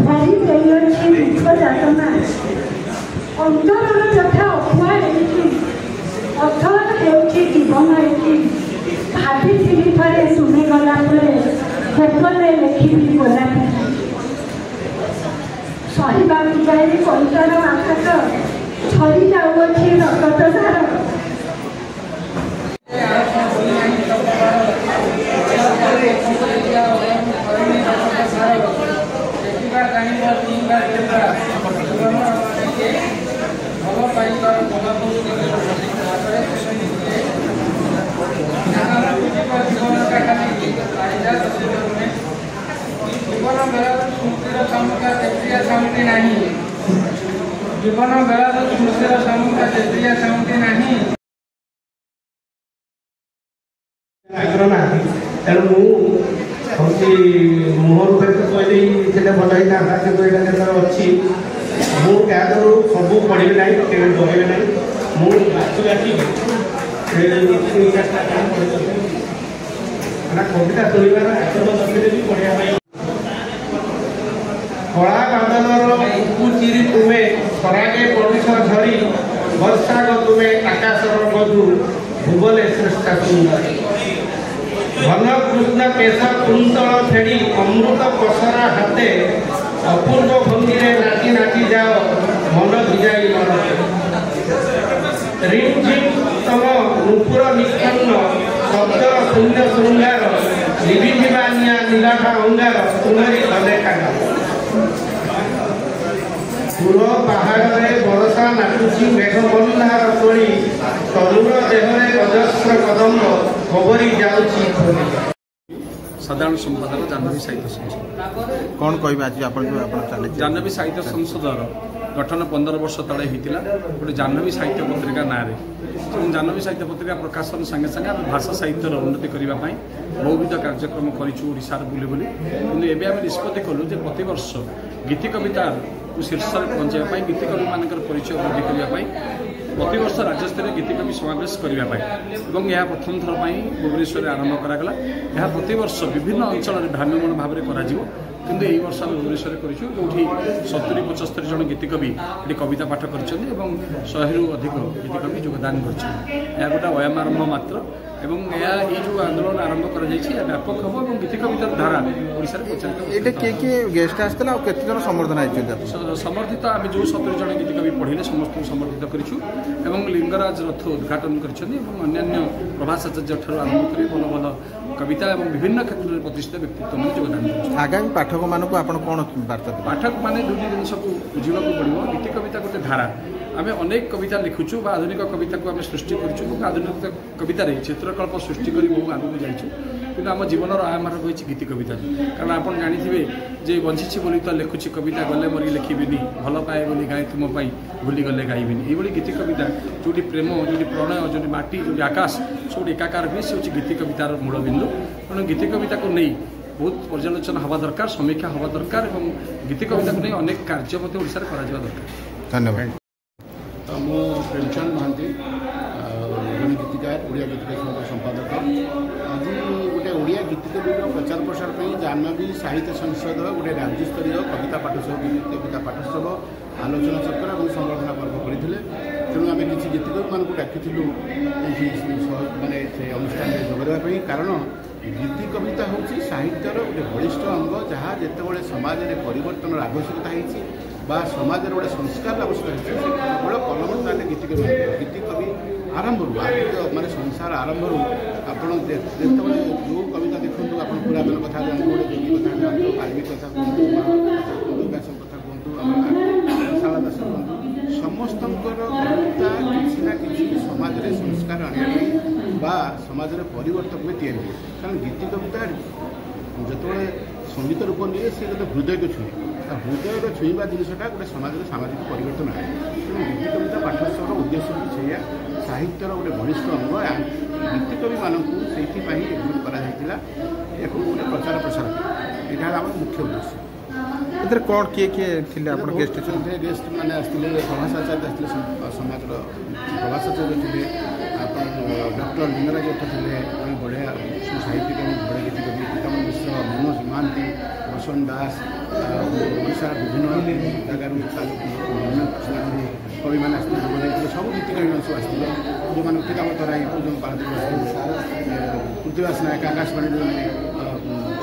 भरी देइछि दुख जातना अंतरर व्यथा अफुआ हेछि अथर हेछि जीवन हेछि भाविथिली थरे सुने गला परे पेपरे लेखिबी बोला सहिबाकु जाई कंचर आकाश छरी जाउछि रक्त धार जीवन बेला स्मृतिर सम्मुख तेत्रिया सामग्री नहीं आग्रह ना तेणु मुझे मुहर कहली भल होता कि यहाँ अच्छी मुझे सब पढ़ी ना डर ना मुझे कविता शुणवार आग्रह रखी पढ़ा कला बादलर चिरी तुम्हें खरागे पड़ुष झरी वर्षा तुम्हें आकाशर मधु भुवने श्रेष्ठा सुंदर घन कृष्ण केश कुंतल फेड़ी अमृत पसरा हाथे अपूर्व भंगी नाची नाची जाओ मन भिजाई मन रिम झिम तम नुपुर निष्पन्न शब्द शून्य श्रृंगार निभिजिबा निया नीलाभा अंगार तुम्हारी अनेका दूर पहाड़ में बरसा नाचुची मेघबंधार तोड़ी तरुण देहरे अजस्र कदम्ब खबरी जाउची साधारण संपादक जाह्नवी साहित्य संसद कौन कह आज आप जाह्नवी साहित्य संसदर गठन 15 वर्ष तले होता गोटे जाह्नवी साहित्य पत्रिका ना जाह्नवी साहित्य पत्रिका प्रकाशन संगे संगे भाषा साहित्यर उन्नति करने बहुविध कार्यक्रम करूँ बुले बुले कि आम निष्पत्ति कलु प्रति वर्ष गीति कवितार शीर्ष में पहुँचाई गीति कवि मान परिचय वृद्धि करने प्रति वर्ष राज्यस्तरीय गीति कवि समावेश करने यह प्रथम थर पर भुवनेश्वर आरंभ करागला यह प्रति वर्ष विभिन्न अंचल भ्राम्यमाण भाव कर किंतु यही वर्ष आम भुवनेश्वर करोटी 70-75 जन गीतिकवि ये कविता पाठ कर 100 अधिक गीतिकवि योगदान कर गोटे अयाम आरंभ मात्र एवं ये जो आंदोलन आरंभ कर व्यापक हम और गीति कवितार धारा ओडिशा किए गेस्ट आसला केते जन समर्थन समर्थित आम जो 70 जन गीतिकवि पढ़े समस्त समर्थित करूँ लिंगराज रथ उद्घाटन करन्य प्रभासाचार्य ठार आरंभ कर भल भल कविता और विभिन्न क्षेत्र में प्रतिष्ठित व्यक्तित्व में योगदान आगामी पाठक मानक आप कौन वार्ता पाठक मैंने दुटी जिन को बुझा पड़ो गीति कविता गोटे धारा आम अनेक कविता लिखुचु आधुनिक कविता को आम सृष्टि करूँ आधुनिक कवितार चित्रकल्प सृष्टि कर बहु आगू जाइए कि आम जीवन आयाम रही गीति कविता कारण आप जानते जे बंची बोली तो लिखुची कविता गले मरी लिखिबिनी भल पाए बोली गाए तुम भूली गले गाइबिनी ये गीति कविता जोटी प्रेम जोटी प्रणय जो माटी जो आकाश सब एकाकार हुए से हूँ गीति कवितार मूलबिंदु तेणु गीति कविता को नहीं बहुत पर्यालोचना हवा दरकार समीक्षा हवा दरकार और गीति कविता को नहीं अनेक कार्य ओडिशा करा दरकार। धन्यवाद। मु प्रेमचंद महांती जन गीतिकार ओडिया गीतिकार संपादक आज गोटे ओडिया गीतिकविर प्रचार प्रसार पर जाह्नवी साहित्य संसद गोटे राज्यस्तरीय कविता पाठोत्सव कविता पाठोत्सव आलोचना चक्र और संवर्धना पर्व करते तेणु आम किसी गीतिकवि मानक डाकिलु माने अनुष्ठान जोगाई कारण गीति कविता हूँ साहित्यर गोटे बलिष्ठ अंग जहाँ जिते समाज में परिवर्तन आवश्यकता होती समाज में गोटे संस्कार आवश्यकता है केवल कलम ताले गीतिकवि आरंभ माने संसार आरंभ आप जो कविता देखूँ आप पुरातन कथा जानते गोटे जोगी कथा जानते वाल्मीकि कथा कहतु दुर्गास कथा कहतु शाला दास कहतु समस्त कविता किसी ना कि समाज में संस्कार आने समाज में परिवर्तन में या कारण गीति कविता जो संगीत रूप निए सी गोटे हृदय को छुए हृदय छुईवा जिनटा गोटे समाज में सामाजिक परिवर्तन आए तेणु गीति कविता पाठोत्सव उद्देश्य भी से साहित्यर गोटे बलिष्ठ अंग गीतिकवि मानक से एकजुट कर गोटे प्रचार प्रसार यहाँ आम मुख्य उद्देश्य इधर कौन किए गेस्ट गेस्ट मैंने आसते प्रभासाचार्य आसते समाज प्रभासाचार्य थे डॉक्टर लिंगराज थे बढ़िया साहित्यिक बढ़िया गीतिकवि पितामह मिश्र मनोज महांती ଭୂଷଣ ଦାସ ଓଡ଼ିଶାର ବିଭିନ୍ନ ଜାଗାରୁ କବିମାନେ ଆସିଥିଲେ ଯୋଗ ସବୁ ଗୀତିକବିମାନେ ସବୁ ଆସିଥିଲେ ଯେଉଁମାନେ ଉଠିକାମ ତରାଇ ପୂଜନ ପାଳଦେବ ଆସିଥିଲେ ପୃଥ୍ୱୀବାସ ନାୟକ ଆକାଶବାଣୀର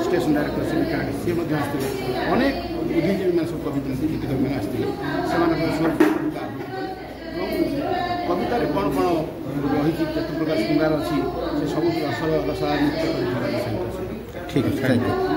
ଷ୍ଟେସନ୍ ଡାଇରେକ୍ଟର ଶ୍ରୀକାନ୍ତ ସିଏ ମଧ୍ୟ ଆସିଥିଲେ ଅନେକ ବୁଦ୍ଧିଜୀବୀମାନେ ସବୁ କବି ଗୀତିକବିମାନେ ଆସିଥିଲେ ସେମାନଙ୍କର ସବୁ ଏବଂ କବିତାରେ କ'ଣ କ'ଣ ରହିଛି କେତେ ପ୍ରକାର ଶୃଙ୍ଗାର ଅଛି ସେ ସବୁ ରସଳା ନୃତ୍ୟ କରିଥିବା ଠିକ୍ ଅଛି ଥ୍ୟାଙ୍କ ୟୁ।